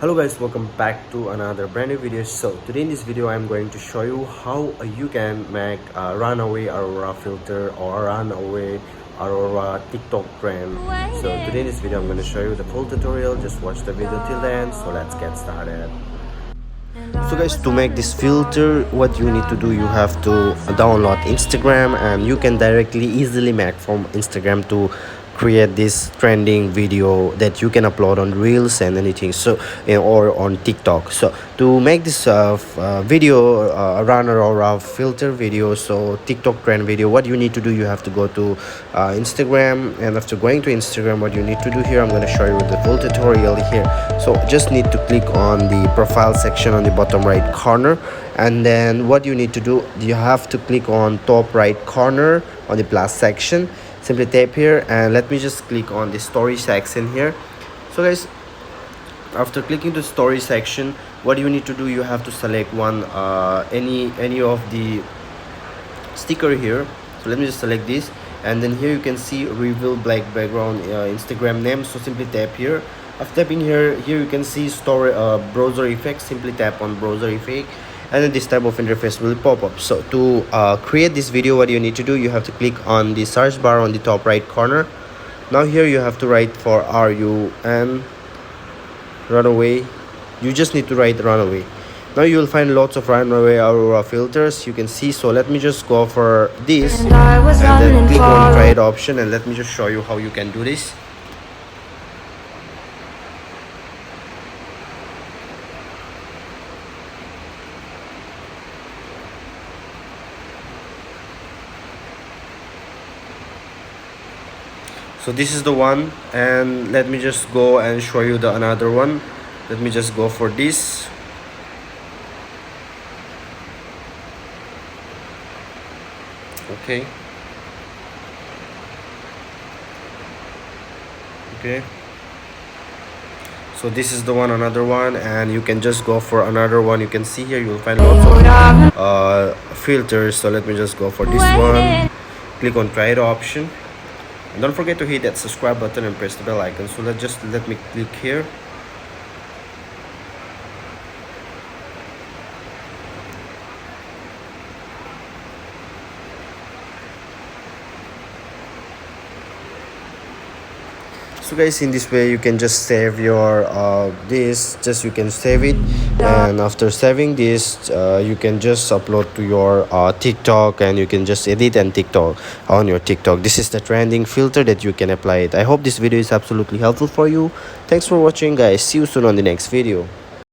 Hello guys, welcome back to another brand new video. So today in this video I'm going to show you how you can make a runaway Aurora filter or runaway Aurora TikTok trend. So today in this video I'm going to show you the full tutorial. Just watch the video till the end. So let's get started. So guys, to make this filter, what you need to do, you have to download Instagram, and you can directly easily make from Instagram to create this trending video that you can upload on reels and anything, so or on TikTok. So to make this video runner or a filter video, so TikTok trend video, what you need to do, you have to go to Instagram, and after going to Instagram, what you need to do here, I'm going to show you the full tutorial here. So just need to click on the profile section on the bottom right corner, and then what you need to do, you have to click on top right corner on the plus section. Simply tap here, and let me just click on the story section here. So guys, after clicking the story section, what you need to do, you have to select one any of the sticker here. So let me just select this, and then here you can see reveal black background Instagram name. So simply tap here. After tapping here you can see story browser effect. Simply tap on browser effect, and then this type of interface will pop up. So to create this video, what you need to do, you have to click on the search bar on the top right corner. Now here you have to write for RUN runaway. You just need to write runaway. Now you will find lots of runaway Aurora filters, you can see. So let me just go for this, and then click on try it option, and let me just show you how you can do this. So this is the one, and let me just go and show you the another one. Let me just go for this. Okay, so this is the one, another one, and you can just go for another one. You can see here you will find lots of filters. So let me just go for this one, click on try it option, and don't forget to hit that subscribe button and press the bell icon. So let me click here. So guys, in this way you can just save your you can save it, and after saving this you can just upload to your TikTok, and you can just edit and TikTok on your TikTok. This is the trending filter that you can apply it. I hope this video is absolutely helpful for you. Thanks for watching guys. See you soon on the next video.